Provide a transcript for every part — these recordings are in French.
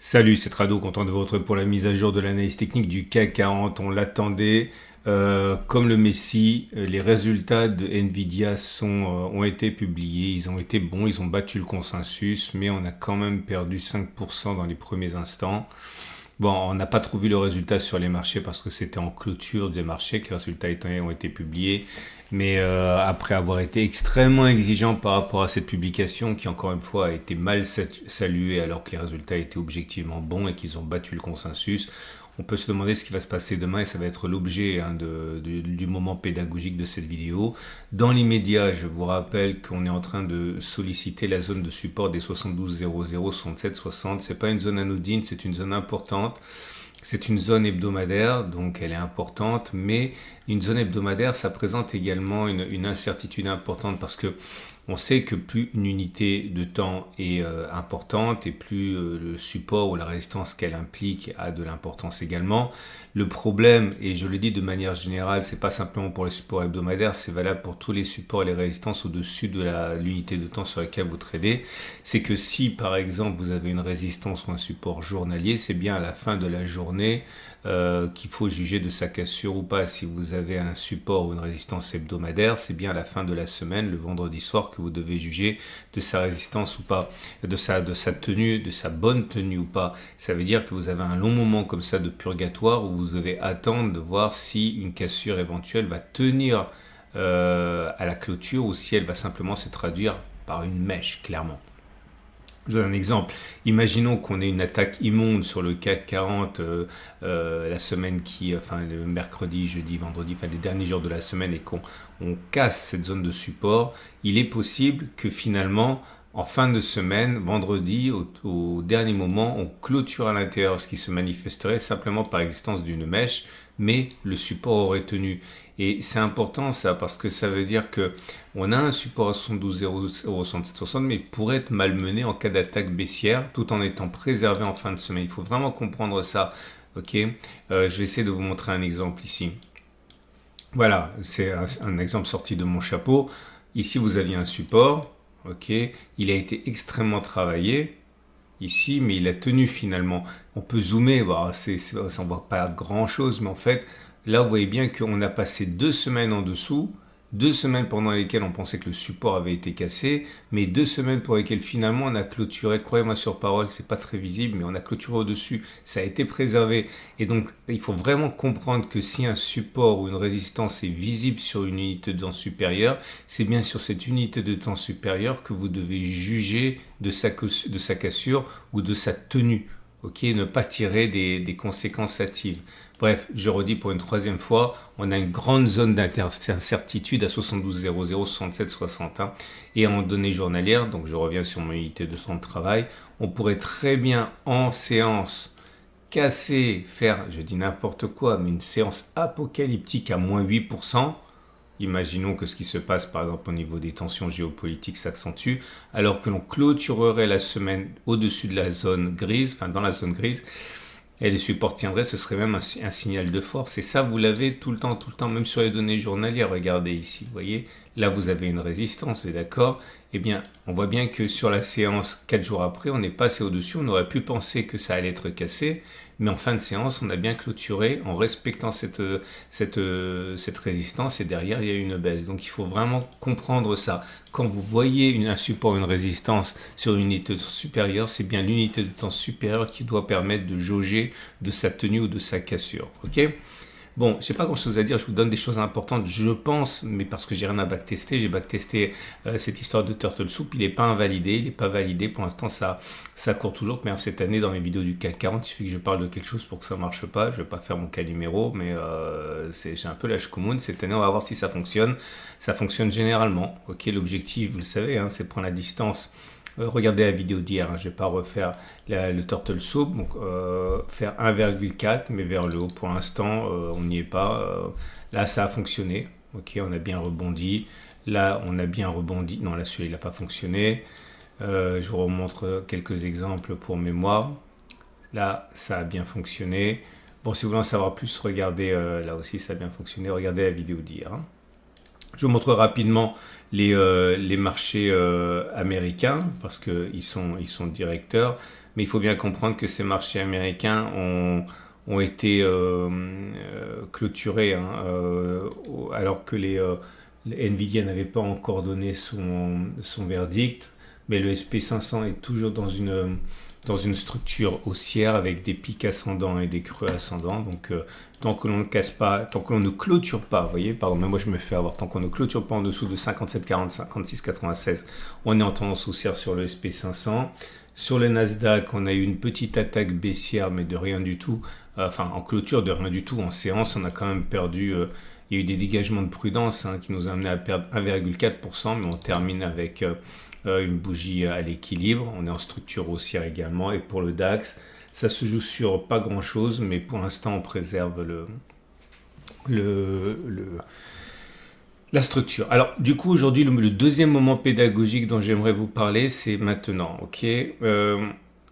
Salut, c'est Trado, content de vous retrouver pour la mise à jour de l'analyse technique du CAC 40. On l'attendait. Comme le Messi, les résultats de Nvidia ont été publiés. Ils ont été bons, ils ont battu le consensus, mais on a quand même perdu 5% dans les premiers instants. Bon, on n'a pas trop vu le résultat sur les marchés parce que c'était en clôture des marchés que les résultats ont été publiés. Mais après avoir été extrêmement exigeant par rapport à cette publication qui encore une fois a été mal saluée alors que les résultats étaient objectivement bons et qu'ils ont battu le consensus, on peut se demander ce qui va se passer demain et ça va être l'objet du moment pédagogique de cette vidéo. Dans l'immédiat, je vous rappelle qu'on est en train de solliciter la zone de support des 72,00, 67,60. C'est pas une zone anodine, c'est une zone importante. C'est une zone hebdomadaire, donc elle est importante, mais une zone hebdomadaire, ça présente également une incertitude importante parce que on sait que plus une unité de temps est importante et plus le support ou la résistance qu'elle implique a de l'importance également. Le problème, et je le dis de manière générale, c'est pas simplement pour les supports hebdomadaires, c'est valable pour tous les supports et les résistances au-dessus de l'unité de temps sur laquelle vous tradez, c'est que si par exemple vous avez une résistance ou un support journalier, c'est bien à la fin de la journée qu'il faut juger de sa cassure ou pas. Si vous avez un support ou une résistance hebdomadaire, c'est bien à la fin de la semaine, le vendredi soir, que vous devez juger de sa résistance ou pas, de sa tenue, de sa bonne tenue ou pas. Ça veut dire que vous avez un long moment comme ça de purgatoire où vous devez attendre de voir si une cassure éventuelle va tenir à la clôture ou si elle va simplement se traduire par une mèche, clairement. Je vous donne un exemple. Imaginons qu'on ait une attaque immonde sur le CAC 40 la semaine enfin le mercredi, jeudi, vendredi, enfin les derniers jours de la semaine et qu'on casse cette zone de support. Il est possible que finalement, en fin de semaine, vendredi, au dernier moment, on clôture à l'intérieur, ce qui se manifesterait simplement par l'existence d'une mèche, mais le support aurait tenu. Et c'est important ça parce que ça veut dire que on a un support à 72,67,60 mais pourrait être malmené en cas d'attaque baissière tout en étant préservé en fin de semaine. Il faut vraiment comprendre ça. Ok, je vais essayer de vous montrer un exemple ici. Voilà, c'est un exemple sorti de mon chapeau. Ici, vous aviez un support. Ok, il a été extrêmement travaillé ici, mais il a tenu finalement. On peut zoomer, bah, ça ne voit pas grand-chose, mais en fait, là, vous voyez bien qu'on a passé 2 semaines en dessous, 2 semaines pendant lesquelles on pensait que le support avait été cassé, mais 2 semaines pour lesquelles finalement on a clôturé, croyez-moi sur parole, c'est pas très visible, mais on a clôturé au-dessus, ça a été préservé. Et donc, il faut vraiment comprendre que si un support ou une résistance est visible sur une unité de temps supérieure, c'est bien sur cette unité de temps supérieure que vous devez juger de sa cassure ou de sa tenue. Ok, ne pas tirer des conséquences hâtives. Bref, je redis pour une troisième fois, on a une grande zone d'incertitude à 72,00, 67,61 et en données journalières, donc je reviens sur mon unité de temps de travail, on pourrait très bien en séance casser, faire, je dis n'importe quoi, mais une séance apocalyptique à moins 8%. Imaginons que ce qui se passe par exemple au niveau des tensions géopolitiques s'accentue, alors que l'on clôturerait la semaine au-dessus de la zone grise, enfin dans la zone grise, et les supports tiendraient, ce serait même un signal de force. Et ça, vous l'avez tout le temps, même sur les données journalières. Regardez ici, vous voyez, là vous avez une résistance, vous êtes d'accord? Eh bien, on voit bien que sur la séance, 4 jours après, on est passé au-dessus, on aurait pu penser que ça allait être cassé, mais en fin de séance, on a bien clôturé en respectant cette résistance et derrière, il y a une baisse. Donc, il faut vraiment comprendre ça. Quand vous voyez un support, une résistance sur une unité supérieure, c'est bien l'unité de temps supérieure qui doit permettre de jauger de sa tenue ou de sa cassure. Ok? Bon, je n'ai pas grand chose à dire, je vous donne des choses importantes, je pense, mais parce que j'ai rien à backtester, j'ai backtesté cette histoire de Turtle Soup, il n'est pas invalidé, il n'est pas validé, pour l'instant ça court toujours, mais cette année dans les vidéos du CAC 40, il suffit que je parle de quelque chose pour que ça ne marche pas, je ne vais pas faire mon cas numéro, mais j'ai un peu la commune, cette année on va voir si ça fonctionne généralement, ok, l'objectif, vous le savez, hein, c'est prendre la distance. Regardez la vidéo d'hier, hein, je ne vais pas refaire le Turtle Soup, donc faire 1,4 mais vers le haut pour l'instant, on n'y est pas. Là ça a fonctionné, ok, on a bien rebondi, là on a bien rebondi, non là celui-là il n'a pas fonctionné. Je vous remontre quelques exemples pour mémoire, là ça a bien fonctionné. Bon, si vous voulez en savoir plus, regardez, là aussi ça a bien fonctionné, regardez la vidéo d'hier. Hein. Je vous montre rapidement les marchés américains parce qu'ils sont directeurs. mais il faut bien comprendre que ces marchés américains ont été clôturés, hein, alors que Nvidia n'avait pas encore donné son verdict, mais le SP500 est toujours dans une structure haussière avec des pics ascendants et des creux ascendants. Donc, tant que l'on ne casse pas, tant que l'on ne clôture pas, vous voyez, pardon, même moi je me fais avoir, tant qu'on ne clôture pas en dessous de 57,40, 56,96, on est en tendance haussière sur le SP500. Sur le Nasdaq, on a eu une petite attaque baissière, mais de rien du tout. Enfin, en clôture, de rien du tout. En séance, on a quand même perdu. Il y a eu des dégagements de prudence, hein, qui nous ont amené à perdre 1,4%, mais on termine avec une bougie à l'équilibre. On est en structure haussière également. Et pour le DAX, ça se joue sur pas grand-chose, mais pour l'instant, on préserve la structure. Alors, du coup, aujourd'hui, le deuxième moment pédagogique dont j'aimerais vous parler, c'est maintenant. Ok,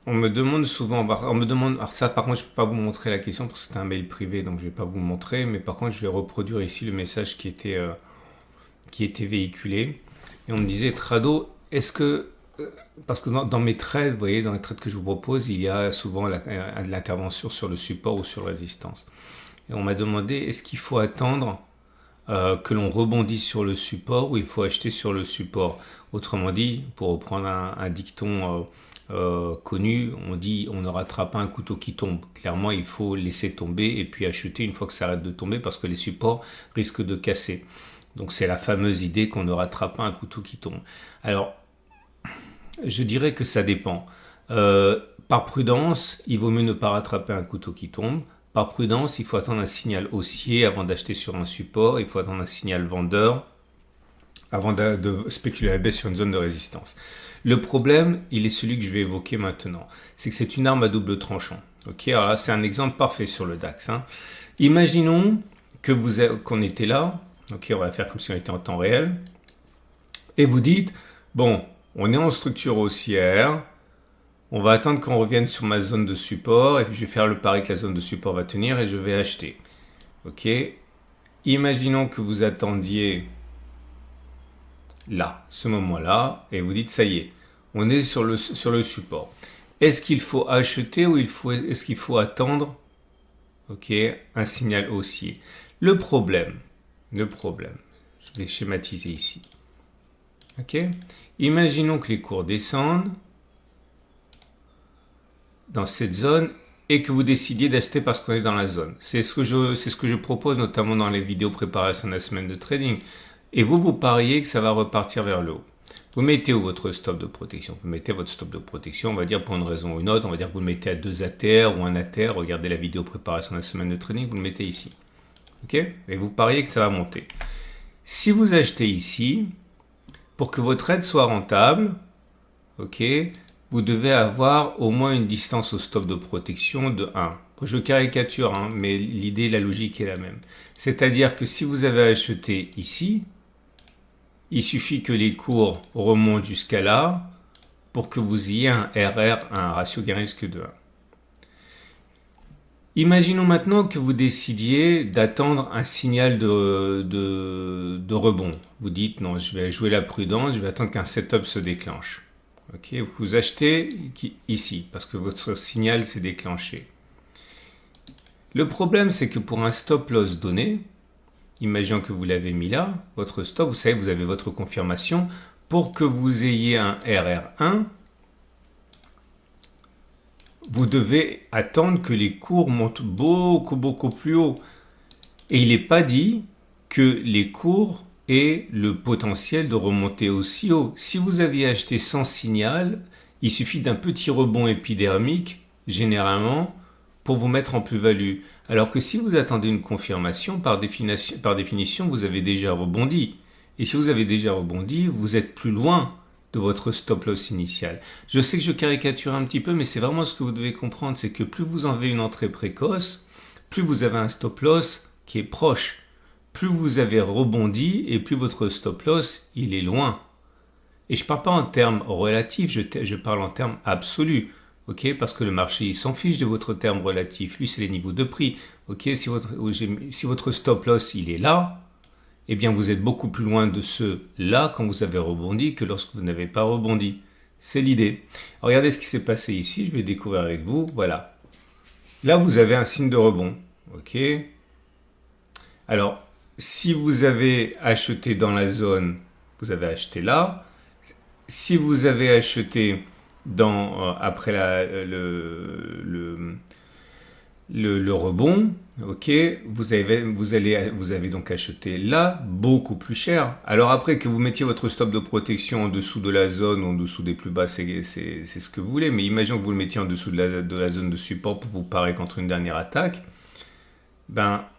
on me demande souvent, alors ça, par contre, je ne peux pas vous montrer la question parce que c'est un mail privé, donc je ne vais pas vous montrer, mais par contre, je vais reproduire ici le message qui était véhiculé. Et on me disait, Trado, est-ce que, parce que dans mes trades, vous voyez, dans les trades que je vous propose, il y a souvent de l'intervention sur le support ou sur la résistance. Et on m'a demandé, est-ce qu'il faut attendre que l'on rebondisse sur le support ou il faut acheter sur le support? Autrement dit, pour reprendre un dicton connu, on dit on ne rattrape pas un couteau qui tombe. Clairement, il faut laisser tomber et puis acheter une fois que ça arrête de tomber parce que les supports risquent de casser. Donc c'est la fameuse idée qu'on ne rattrape pas un couteau qui tombe. Alors, je dirais que ça dépend. Par prudence, il vaut mieux ne pas rattraper un couteau qui tombe. Par prudence, il faut attendre un signal haussier avant d'acheter sur un support. Il faut attendre un signal vendeur avant de spéculer à la baisse sur une zone de résistance. Le problème, il est celui que je vais évoquer maintenant. C'est que c'est une arme à double tranchant. Ok, alors là, c'est un exemple parfait sur le DAX. Hein. Imaginons qu'on était là. Ok, on va faire comme si on était en temps réel. Et vous dites, bon, on est en structure haussière. On va attendre qu'on revienne sur ma zone de support et puis je vais faire le pari que la zone de support va tenir et je vais acheter. Ok. Imaginons que vous attendiez là, ce moment-là, et vous dites ça y est, on est sur le support. Est-ce qu'il faut acheter ou est-ce qu'il faut attendre, ok, un signal haussier? Le problème, je vais schématiser ici. Ok. Imaginons que les cours descendent dans cette zone et que vous décidiez d'acheter parce qu'on est dans la zone. C'est ce que je propose notamment dans les vidéos préparation de la semaine de trading. Et vous pariez que ça va repartir vers le haut. Vous mettez où votre stop de protection? Vous mettez votre stop de protection, on va dire pour une raison ou une autre, on va dire que vous le mettez à 2 ATR ou 1 ATR. Regardez la vidéo préparation de la semaine de trading, vous le mettez ici. Ok? Et vous pariez que ça va monter. Si vous achetez ici, pour que votre trade soit rentable, ok, vous devez avoir au moins une distance au stop de protection de 1. Je caricature, hein, mais l'idée, la logique est la même. C'est-à-dire que si vous avez acheté ici, il suffit que les cours remontent jusqu'à là pour que vous ayez un RR, un ratio gain risque de 1. Imaginons maintenant que vous décidiez d'attendre un signal de rebond. Vous dites non, je vais jouer la prudence, je vais attendre qu'un setup se déclenche. Ok, vous achetez ici parce que votre signal s'est déclenché. Le problème, c'est que pour un stop loss donné, imaginons que vous l'avez mis là, votre stop, vous savez, vous avez votre confirmation. Pour que vous ayez un RR1, vous devez attendre que les cours montent beaucoup plus haut. Et il n'est pas dit que les cours aient le potentiel de remonter aussi haut. Si vous aviez acheté sans signal, il suffit d'un petit rebond épidermique, généralement, pour vous mettre en plus-value. Alors que si vous attendez une confirmation, par définition, vous avez déjà rebondi. Et si vous avez déjà rebondi, vous êtes plus loin de votre stop loss initial. Je sais que je caricature un petit peu, mais c'est vraiment ce que vous devez comprendre, c'est que plus vous en avez une entrée précoce, plus vous avez un stop loss qui est proche. Plus vous avez rebondi et plus votre stop loss, il est loin. Et je ne parle pas en termes relatifs, je parle en termes absolus. Okay, parce que le marché il s'en fiche de votre terme relatif. Lui, c'est les niveaux de prix. Okay, si votre stop loss il est là, eh bien vous êtes beaucoup plus loin de ce là quand vous avez rebondi que lorsque vous n'avez pas rebondi. C'est l'idée. Regardez ce qui s'est passé ici, je vais découvrir avec vous. Voilà. Là, vous avez un signe de rebond. OK. Alors, si vous avez acheté dans la zone, vous avez acheté là. Si vous avez acheté après le rebond, ok, vous avez donc acheté là beaucoup plus cher. Alors après que vous mettiez votre stop de protection en dessous de la zone ou en dessous des plus bas, c'est ce que vous voulez. Mais imaginons que vous le mettiez en dessous de la zone de support pour vous parer contre une dernière attaque. Là,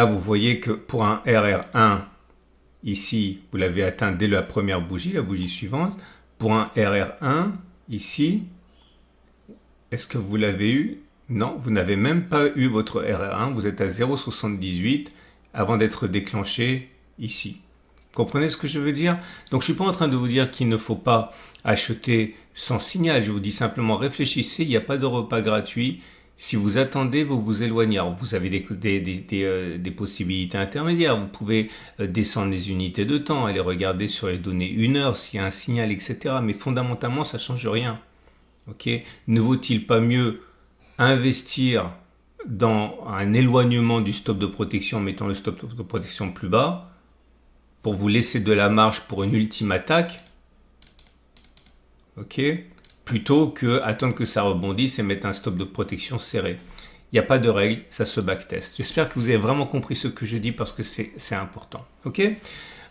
vous voyez que pour un RR1, ici, vous l'avez atteint dès la première bougie, la bougie suivante. Pour un RR1, ici, est-ce que vous l'avez eu? Non, vous n'avez même pas eu votre RR1. Vous êtes à 0,78 avant d'être déclenché ici. Comprenez ce que je veux dire? Donc, je ne suis pas en train de vous dire qu'il ne faut pas acheter sans signal. Je vous dis simplement, réfléchissez, il n'y a pas de repas gratuit. Si vous attendez, vous vous éloignez. Alors, vous avez des possibilités intermédiaires. Vous pouvez descendre les unités de temps, aller regarder sur les données 1 heure s'il y a un signal, etc. Mais fondamentalement, ça ne change rien. Okay. Ne vaut-il pas mieux investir dans un éloignement du stop de protection en mettant le stop de protection plus bas pour vous laisser de la marge pour une ultime attaque, plutôt que attendre que ça rebondisse et mettre un stop de protection serré. Il n'y a pas de règle, ça se backtest. J'espère que vous avez vraiment compris ce que je dis parce que c'est important. À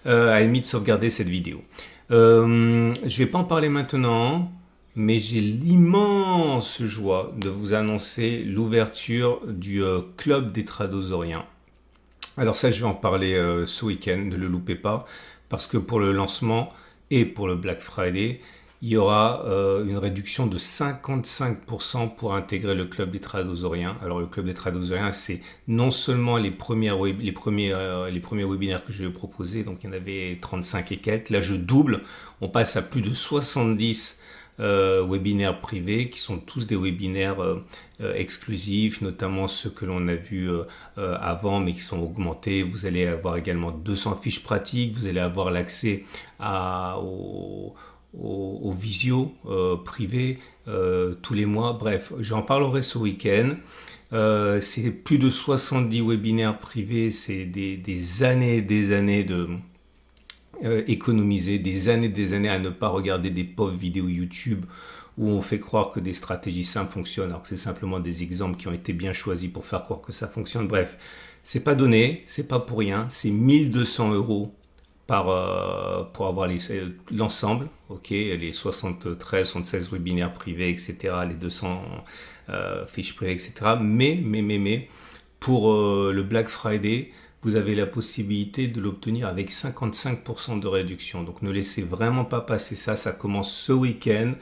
la limite, sauvegardez cette vidéo. Je ne vais pas en parler maintenant, mais j'ai l'immense joie de vous annoncer l'ouverture du club des tradosoriens. Alors ça, je vais en parler ce week-end, ne le loupez pas, parce que pour le lancement et pour le Black Friday, il y aura une réduction de 55% pour intégrer le club des tradosoriens. Alors le club des tradosoriens, c'est non seulement les premiers webinaires que je vais proposer, donc il y en avait 35 et quelques, là je double, on passe à plus de 70 webinaires privés qui sont tous des webinaires exclusifs, notamment ceux que l'on a vus avant mais qui sont augmentés. Vous allez avoir également 200 fiches pratiques, vous allez avoir l'accès aux visios privés tous les mois. Bref, j'en parlerai ce week-end. C'est plus de 70 webinaires privés, c'est des années et des années de économiser, des années à ne pas regarder des pauvres vidéos YouTube où on fait croire que des stratégies simples fonctionnent alors que c'est simplement des exemples qui ont été bien choisis pour faire croire que ça fonctionne. Bref, c'est pas donné, c'est pas pour rien, c'est 1 200 € pour avoir l'ensemble, les 73, 76 webinaires privés, etc., les 200 fiches privées, etc. Mais, pour le Black Friday, vous avez la possibilité de l'obtenir avec 55% de réduction. Donc ne laissez vraiment pas passer ça, ça commence ce week-end.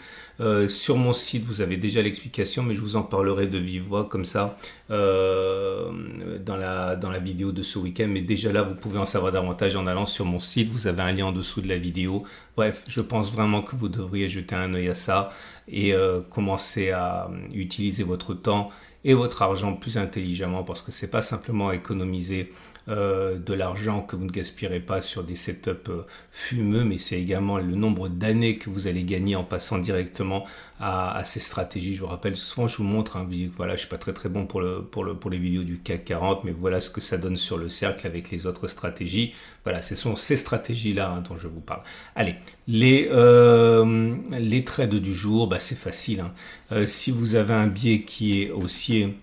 Sur mon site, vous avez déjà l'explication, mais je vous en parlerai de vive voix comme ça dans la vidéo de ce week-end. Mais déjà là, vous pouvez en savoir davantage en allant sur mon site. Vous avez un lien en dessous de la vidéo. Bref, je pense vraiment que vous devriez jeter un œil à ça et commencer à utiliser votre temps et votre argent plus intelligemment parce que c'est pas simplement économiser de l'argent que vous ne gaspillerez pas sur des setups fumeux, mais c'est également le nombre d'années que vous allez gagner en passant directement à ces stratégies. Je vous rappelle, souvent je vous montre, voilà, je suis pas très bon pour les vidéos du CAC 40, mais voilà ce que ça donne sur le cercle avec les autres stratégies. Voilà, ce sont ces stratégies-là dont je vous parle. Allez, les trades du jour, c'est facile. Si vous avez un biais qui est haussier,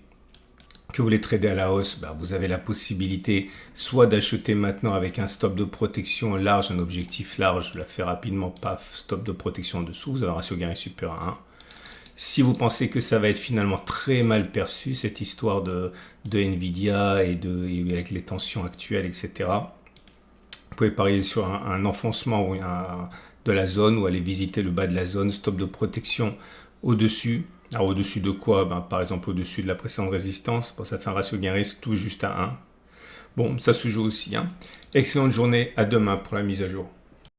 que vous voulez trader à la hausse, vous avez la possibilité soit d'acheter maintenant avec un stop de protection large, un objectif large, je la fais rapidement, paf, stop de protection en dessous, vous avez un ratio gain supérieur à 1. Si vous pensez que ça va être finalement très mal perçu, cette histoire de Nvidia et avec les tensions actuelles, etc., vous pouvez parier sur un enfoncement de la zone ou aller visiter le bas de la zone, stop de protection au-dessus. Alors au-dessus de quoi? Par exemple au-dessus de la précédente résistance, ça fait un ratio gain-risque tout juste à 1. Bon, ça se joue aussi. Excellente journée, à demain pour la mise à jour.